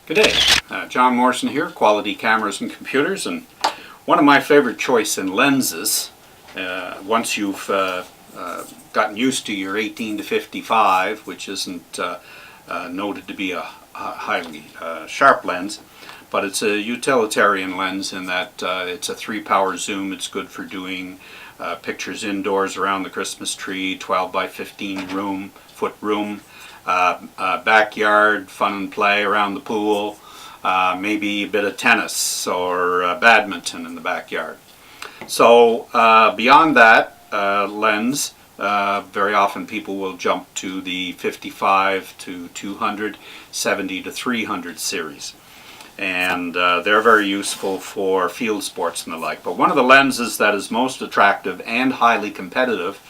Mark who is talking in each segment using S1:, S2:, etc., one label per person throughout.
S1: Good day. John Morrison here, Quality Cameras and Computers, and one of my favorite choice in lenses, once you've gotten used to your 18 to 55, which isn't noted to be a highly sharp lens, but it's a utilitarian lens in that it's a 3-power zoom. It's good for doing pictures indoors around the Christmas tree, 12 by 15 foot room, backyard, fun and play around the pool, maybe a bit of tennis or badminton in the backyard. So beyond that lens, very often people will jump to the 55 to 200, 70 to 300 series. And they're very useful for field sports and the like. But one of the lenses that is most attractive and highly competitive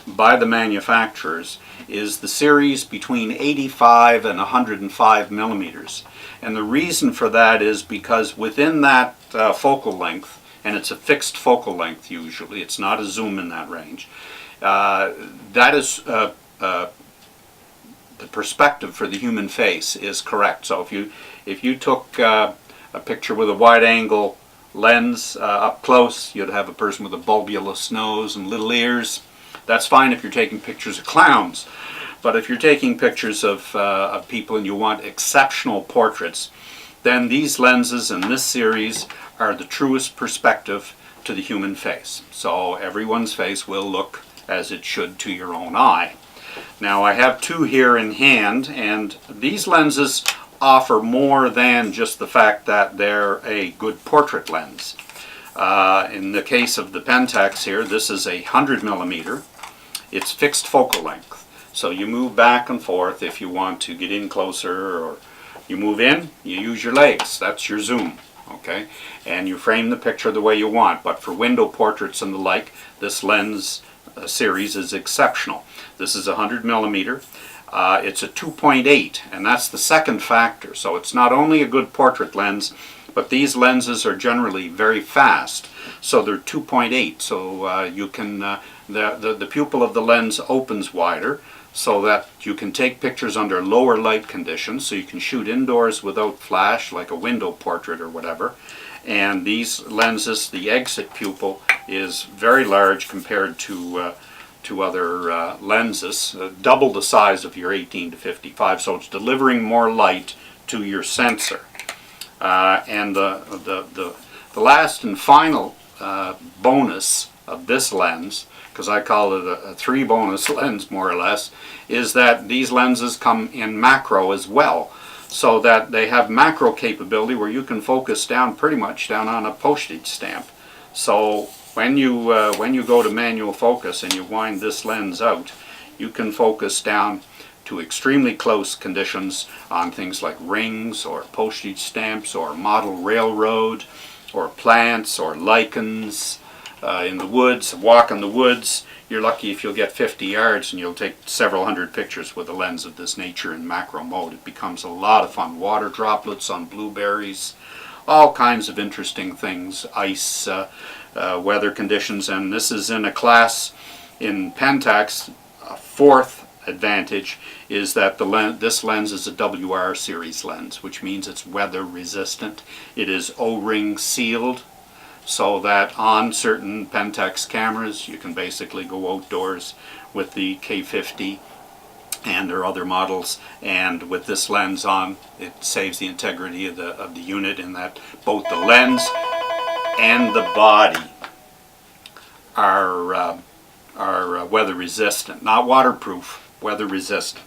S1: by the manufacturers is the series between 85 and 105 millimeters. And the reason for that is because within that focal length, and it's a fixed focal length usually, it's not a zoom in that range, that is the perspective for the human face is correct. So if you took a picture with a wide angle lens up close, you'd have a person with a bulbous nose and little ears. That's fine if you're taking pictures of clowns, but if you're taking pictures of people and you want exceptional portraits, then these lenses in this series are the truest perspective to the human face. So everyone's face will look as it should to your own eye. Now I have two here in hand, and these lenses offer more than just the fact that they're a good portrait lens. In the case of the Pentax here, this is a 100 millimeter. It's fixed focal length. So you move back and forth if you want to get in closer, or you move in, you use your legs. That's your zoom. Okay? And you frame the picture the way you want. But for window portraits and the like, this lens series is exceptional. This is a 100 millimeter. It's a 2.8, and that's the second factor. So it's not only a good portrait lens, but these lenses are generally very fast. So they're 2.8. So you can the pupil of the lens opens wider, so that you can take pictures under lower light conditions. So you can shoot indoors without flash, like a window portrait or whatever. And these lenses, the exit pupil is very large compared to other lenses, double the size of your 18 to 55, so it's delivering more light to your sensor. And the last and final bonus of this lens, because I call it a 3 bonus lens more or less, is that these lenses come in macro as well, so that they have macro capability where you can focus down pretty much down on a postage stamp. So when you go to manual focus and you wind this lens out, you can focus down to extremely close conditions on things like rings or postage stamps or model railroad or plants or lichens in the woods, walk in the woods. You're lucky if you'll get 50 yards and you'll take several hundred pictures with a lens of this nature in macro mode. It becomes a lot of fun. Water droplets on blueberries, all kinds of interesting things, ice, weather conditions, and this is in a class in Pentax. A fourth advantage is that this lens is a WR series lens, which means it's weather resistant. It is O-ring sealed, so that on certain Pentax cameras you can basically go outdoors with the K50 and their other models, and with this lens on, it saves the integrity of the unit in that both the lens and the body are weather resistant, not waterproof, weather resistant.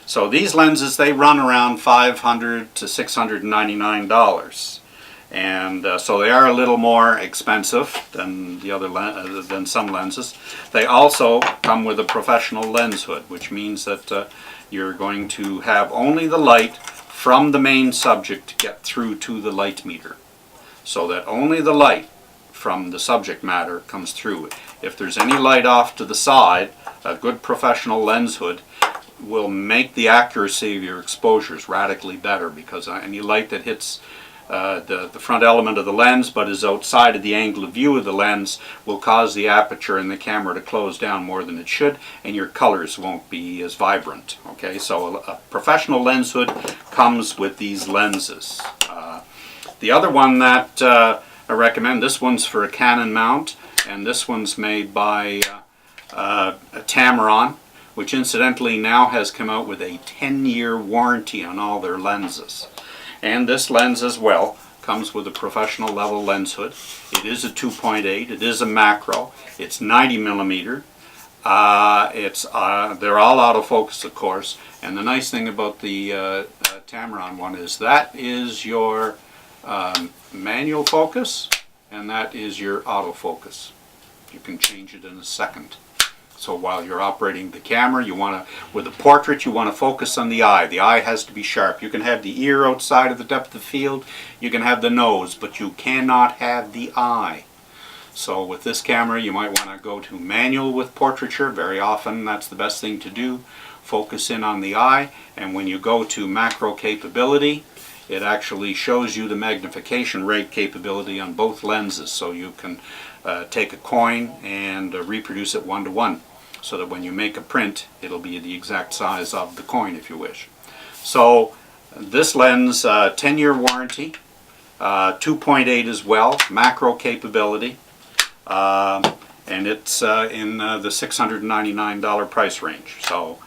S1: So these lenses, they run around $500 to $699, and so they are a little more expensive than the other than some lenses. They also come with a professional lens hood, which means that you're going to have only the light from the main subject get through to the light meter, so that only the light from the subject matter comes through. If there's any light off to the side, a good professional lens hood will make the accuracy of your exposures radically better, because any light that hits the front element of the lens, but is outside of the angle of view of the lens, will cause the aperture in the camera to close down more than it should, and your colors won't be as vibrant. Okay, so a professional lens hood comes with these lenses. The other one that I recommend, this one's for a Canon mount, and this one's made by a Tamron, which incidentally now has come out with a 10-year warranty on all their lenses. And this lens as well comes with a professional level lens hood. It is a 2.8, it is a macro, it's 90mm. They're all autofocus, of course, and the nice thing about the Tamron one is that is your manual focus, and that is your autofocus. You can change it in a second. So while you're operating the camera, with a portrait, you want to focus on the eye. The eye has to be sharp. You can have the ear outside of the depth of field, you can have the nose, but you cannot have the eye. So with this camera, you might want to go to manual with portraiture. Very often, that's the best thing to do. Focus in on the eye, and when you go to macro capability, it actually shows you the magnification rate capability on both lenses, so you can take a coin and reproduce it 1:1, so that when you make a print, it'll be the exact size of the coin if you wish. So this lens, 10-year warranty, 2.8 as well, macro capability, and it's in the $699 price range. So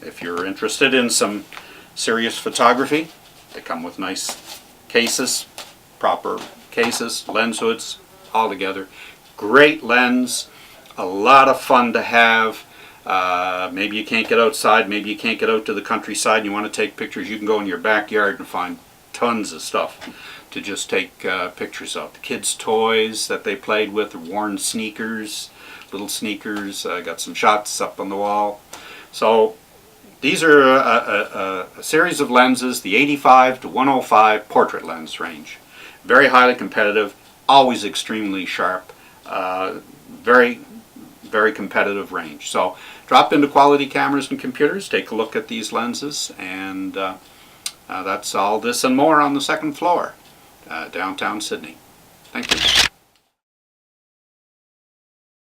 S1: if you're interested in some serious photography, they come with nice cases, proper cases, lens hoods, all together. Great lens, a lot of fun to have. Maybe you can't get outside, maybe you can't get out to the countryside and you want to take pictures. You can go in your backyard and find tons of stuff to just take pictures of. The kids' toys that they played with, worn sneakers, little sneakers. I got some shots up on the wall. So these are a series of lenses, the 85 to 105 portrait lens range. Very highly competitive, always extremely sharp, very, very competitive range. So drop into Quality Cameras and Computers, take a look at these lenses, and that's all this and more on the second floor, downtown Sydney. Thank you.